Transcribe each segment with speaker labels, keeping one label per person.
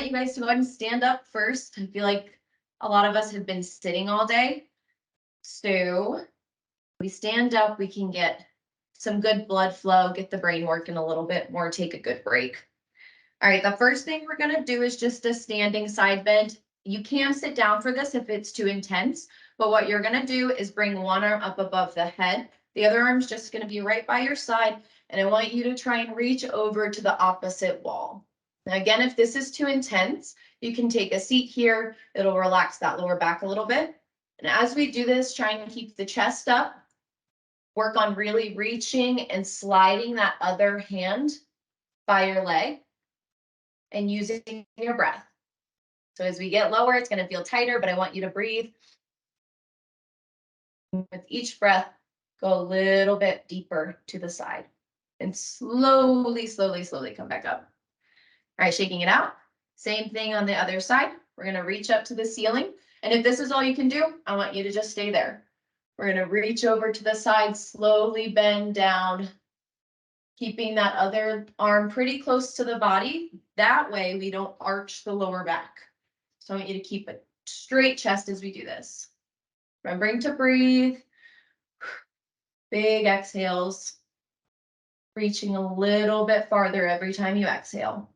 Speaker 1: you guys to go ahead and stand up first. I feel like a lot of us have been sitting all day. So we stand up, we can get some good blood flow, get the brain working a little bit more, take a good break. All right, the first thing we're gonna do is just a standing side bend. You can sit down for this if it's too intense, but what you're gonna do is bring one arm up above the head. The other arm's just gonna be right by your side, and I want you to try and reach over to the opposite wall. Now, again, if this is too intense, you can take a seat here. It'll relax that lower back a little bit. And as we do this, try and keep the chest up. Work on really reaching and sliding that other hand by your leg and using your breath. So as we get lower, it's going to feel tighter, but I want you to breathe. With each breath, go a little bit deeper to the side and slowly, slowly, slowly come back up. All right, shaking it out. Same thing on the other side. We're going to reach up to the ceiling. And if this is all you can do, I want you to just stay there. We're going to reach over to the side, slowly bend down, keeping that other arm pretty close to the body. That way we don't arch the lower back. So I want you to keep a straight chest as we do this. Remembering to breathe. Big exhales. Reaching a little bit farther every time you exhale.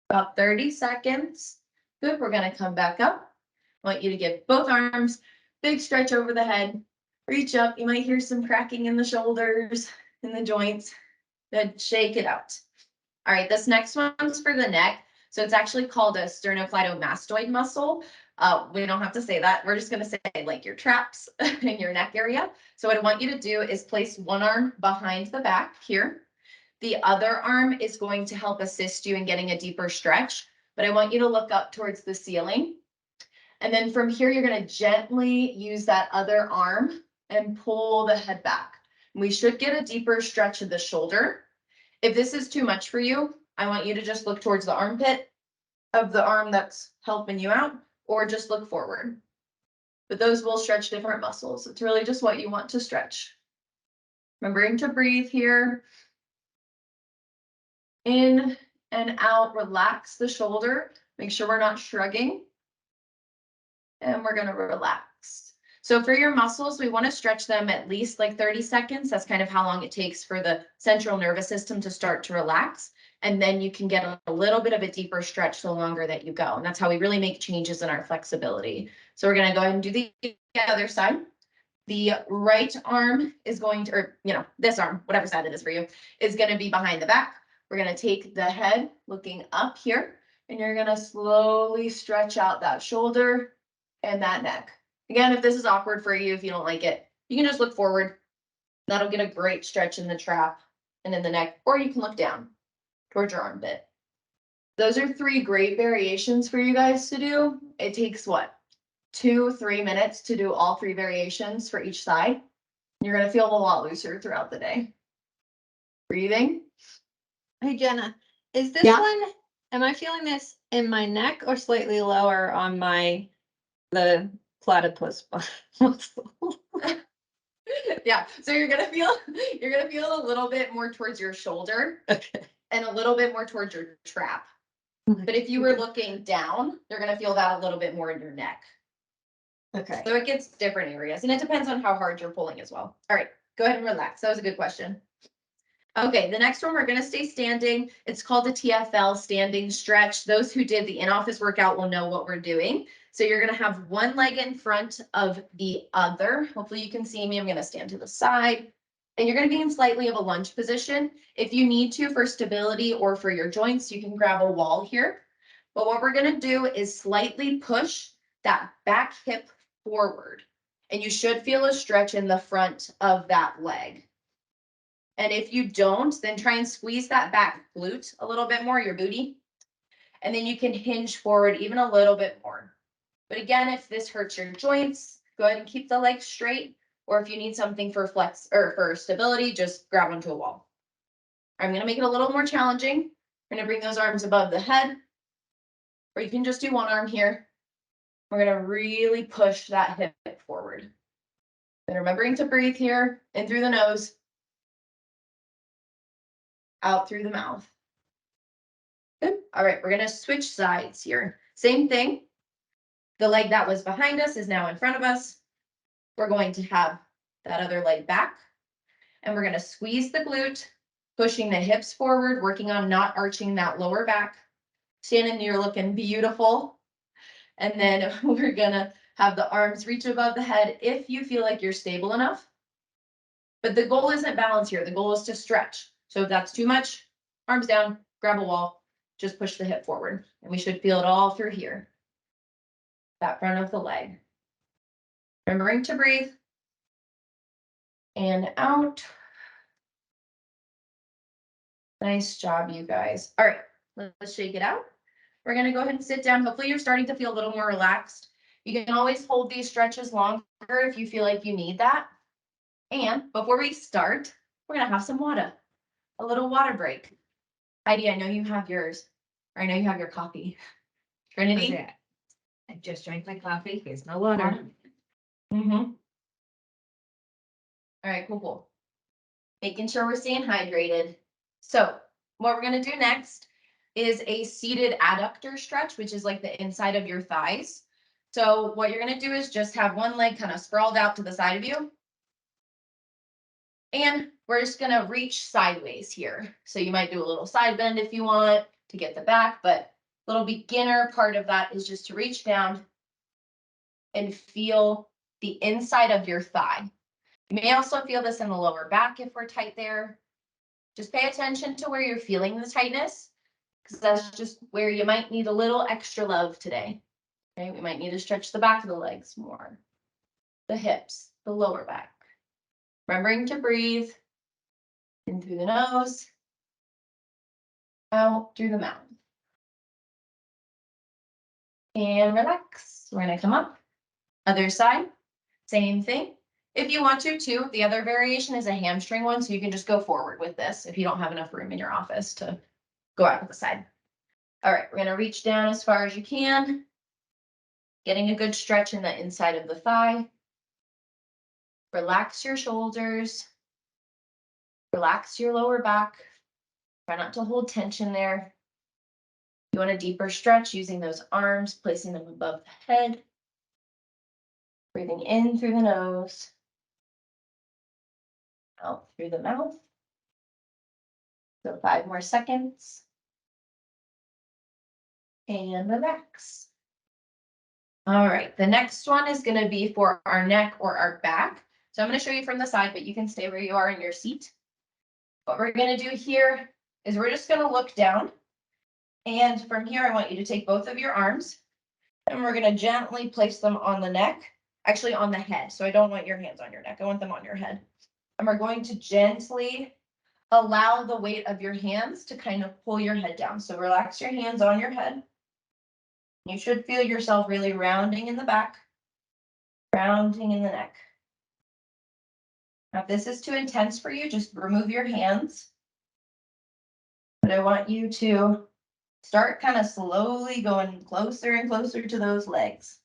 Speaker 1: About 30 seconds. Good, we're gonna come back up. I want you to give both arms, big stretch over the head. Reach up, you might hear some cracking in the shoulders, in the joints. Good, shake it out. All right, this next one's for the neck. So it's actually called a sternocleidomastoid muscle. We don't have to say that. We're just going to say like your traps in your neck area. So what I want you to do is place one arm behind the back here. The other arm is going to help assist you in getting a deeper stretch, but I want you to look up towards the ceiling. And then from here, you're going to gently use that other arm and pull the head back. We should get a deeper stretch of the shoulder. If this is too much for you, I want you to just look towards the armpit of the arm that's helping you out, or just look forward. But those will stretch different muscles. It's really just what you want to stretch. Remembering to breathe here. In and out, relax the shoulder. Make sure we're not shrugging. And we're going to relax. So for your muscles, we want to stretch them at least like 30 seconds. That's kind of how long it takes for the central nervous system to start to relax. And then you can get a little bit of a deeper stretch the longer that you go. And that's how we really make changes in our flexibility. So we're going to go ahead and do the other side. The right arm is going to, or this arm, whatever side it is for you, is going to be behind the back. We're going to take the head looking up here, and you're going to slowly stretch out that shoulder and that neck. Again, if this is awkward for you, if you don't like it, you can just look forward. That'll get a great stretch in the trap and in the neck, or you can look down towards your armpit. Those are 3 great variations for you guys to do. It takes what? 2-3 minutes to do all 3 variations for each side. You're going to feel a lot looser throughout the day. Breathing.
Speaker 2: Hey, Jenna, is this one, am I feeling this in my neck or slightly lower on the platypus muscle?
Speaker 1: Yeah, so you're gonna feel a little bit more towards your shoulder,
Speaker 2: Okay.
Speaker 1: And a little bit more towards your trap. But if you were looking down, you're gonna feel that a little bit more in your neck.
Speaker 2: Okay.
Speaker 1: So it gets different areas, and it depends on how hard you're pulling as well. All right, go ahead and relax. That was a good question. Okay, the next one, we're gonna stay standing. It's called the TFL standing stretch. Those who did the in-office workout will know what we're doing. So you're gonna have one leg in front of the other. Hopefully you can see me. I'm gonna stand to the side. And you're gonna be in slightly of a lunge position. If you need to for stability or for your joints, you can grab a wall here. But what we're gonna do is slightly push that back hip forward. And you should feel a stretch in the front of that leg. And if you don't, then try and squeeze that back glute a little bit more, your booty. And then you can hinge forward even a little bit more. But again, if this hurts your joints, go ahead and keep the legs straight. Or if you need something for flex or for stability, just grab onto a wall. I'm going to make it a little more challenging. We're going to bring those arms above the head. Or you can just do one arm here. We're going to really push that hip forward. And remembering to breathe here, in through the nose, out through the mouth. Good. All right, we're gonna switch sides here. Same thing. The leg that was behind us is now in front of us. We're going to have that other leg back. And we're gonna squeeze the glute, pushing the hips forward, working on not arching that lower back. Shannon, you're looking beautiful. And then we're gonna have the arms reach above the head if you feel like you're stable enough. But the goal isn't balance here. The goal is to stretch. So if that's too much, arms down, grab a wall, just push the hip forward. And we should feel it all through here. That front of the leg. Remembering to breathe. And out. Nice job, you guys. All right, let's shake it out. We're gonna go ahead and sit down. Hopefully you're starting to feel a little more relaxed. You can always hold these stretches longer if you feel like you need that. And before we start, we're gonna have some water, a little water break. Heidi, I know you have yours, or I know you have your coffee. Trinity?
Speaker 3: Okay. I just drank my coffee. Here's my water.
Speaker 1: Mm-hmm. All right, cool. Making sure we're staying hydrated. So what we're gonna do next is a seated adductor stretch, which is like the inside of your thighs. So what you're gonna do is just have one leg kind of sprawled out to the side of you. And we're just gonna reach sideways here. So you might do a little side bend if you want to get the back, but little beginner part of that is just to reach down and feel the inside of your thigh. You may also feel this in the lower back if we're tight there. Just pay attention to where you're feeling the tightness, because that's just where you might need a little extra love today. Okay, we might need to stretch the back of the legs more, the hips, the lower back. Remembering to breathe in through the nose, out through the mouth. And relax. We're gonna come up. Other side, same thing. If you want to too, the other variation is a hamstring one, so you can just go forward with this if you don't have enough room in your office to go out to the side. All right, we're gonna reach down as far as you can. Getting a good stretch in the inside of the thigh. Relax your shoulders. Relax your lower back. Try not to hold tension there. You want a deeper stretch using those arms, placing them above the head. Breathing in through the nose. Out through the mouth. So 5 more seconds. And relax. All right, the next one is gonna be for our neck or our back. So I'm gonna show you from the side, but you can stay where you are in your seat. What we're gonna do here is we're just gonna look down. And from here, I want you to take both of your arms and we're gonna gently place them on the neck, actually on the head. So I don't want your hands on your neck, I want them on your head. And we're going to gently allow the weight of your hands to kind of pull your head down. So relax your hands on your head. You should feel yourself really rounding in the back, rounding in the neck. Now, if this is too intense for you, just remove your hands. But I want you to start kind of slowly going closer and closer to those legs.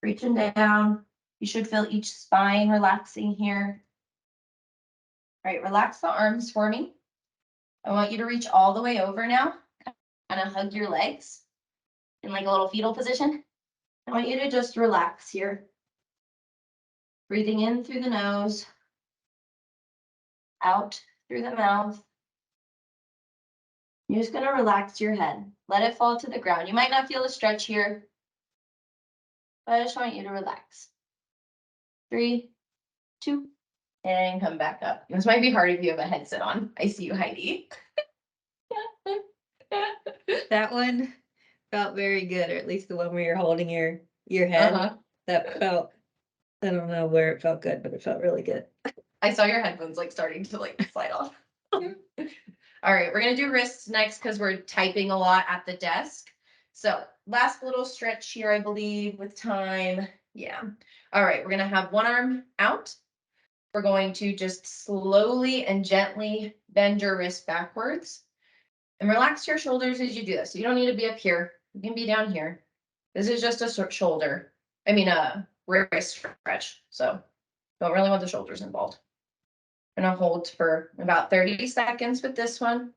Speaker 1: Reaching down. You should feel each spine relaxing here. All right, relax the arms for me. I want you to reach all the way over now. Kind of hug your legs in like a little fetal position. I want you to just relax here. Breathing in through the nose, out through the mouth. You're just gonna relax your head. Let it fall to the ground. You might not feel a stretch here, but I just want you to relax. 3, 2, and come back up. This might be hard if you have a headset on. I see you, Heidi.
Speaker 2: That one felt very good, or at least the one where you're holding your head. That felt, I don't know where it felt good, but it felt really good.
Speaker 1: I saw your headphones like starting to like slide off. All right, we're gonna do wrists next because we're typing a lot at the desk. So last little stretch here, I believe, with time. Yeah. All right, we're gonna have one arm out. We're going to just slowly and gently bend your wrist backwards and relax your shoulders as you do this. You don't need to be up here. You can be down here. This is just a shoulder. I mean, a wrist stretch. So don't really want the shoulders involved. I'm gonna hold for about 30 seconds with this one.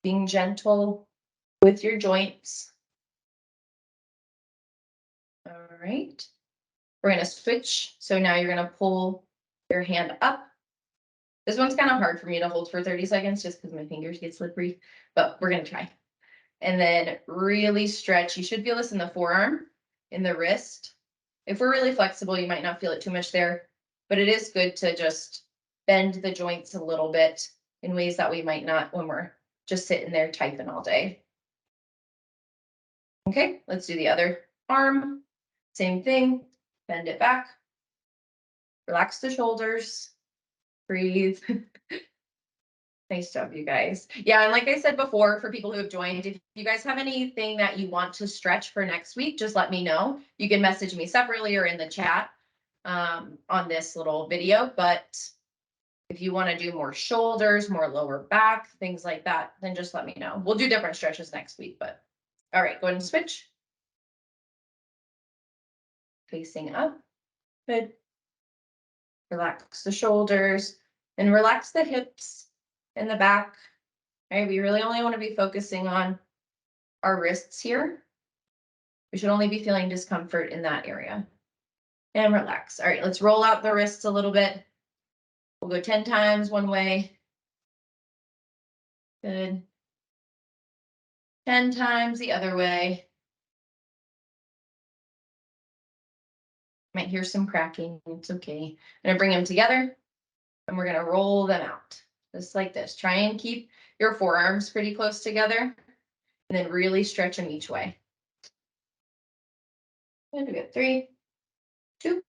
Speaker 1: Being gentle, with your joints. All right. We're gonna switch. So now you're gonna pull your hand up. This one's kind of hard for me to hold for 30 seconds just because my fingers get slippery, but we're gonna try. And then really stretch. You should feel this in the forearm, in the wrist. If we're really flexible, you might not feel it too much there, but it is good to just bend the joints a little bit in ways that we might not when we're just sitting there typing all day. Okay, let's do the other arm. Same thing, bend it back. Relax the shoulders, breathe. Nice job, you guys. Yeah, and like I said before, for people who have joined, if you guys have anything that you want to stretch for next week, just let me know. You can message me separately or in the chat on this little video. But if you want to do more shoulders, more lower back, things like that, then just let me know. We'll do different stretches next week, but all right, go ahead and switch. Facing up. Good. Relax the shoulders and relax the hips in the back. All right, we really only want to be focusing on our wrists here. We should only be feeling discomfort in that area. And relax. All right, let's roll out the wrists a little bit. We'll go 10 times one way. Good. 10 times the other way. Might hear some cracking, it's okay. I'm gonna bring them together and we're gonna roll them out. Just like this. Try and keep your forearms pretty close together and then really stretch them each way. And we got 3, 2,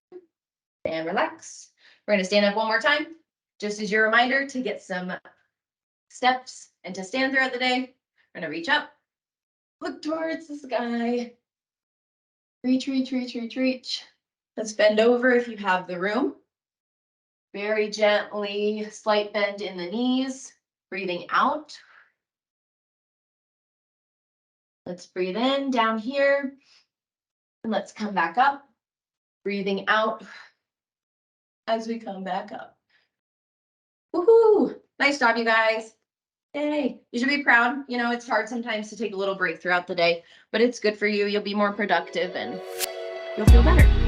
Speaker 1: and relax. We're gonna stand up one more time, just as your reminder to get some steps and to stand throughout the day. We're gonna reach up, look towards the sky. Reach, reach, reach, reach, reach. Let's bend over if you have the room. Very gently, slight bend in the knees, breathing out. Let's breathe in down here. And let's come back up, breathing out as we come back up. Woohoo! Nice job, you guys. Yay. You should be proud. You know, it's hard sometimes to take a little break throughout the day, but it's good for you. You'll be more productive and you'll feel better.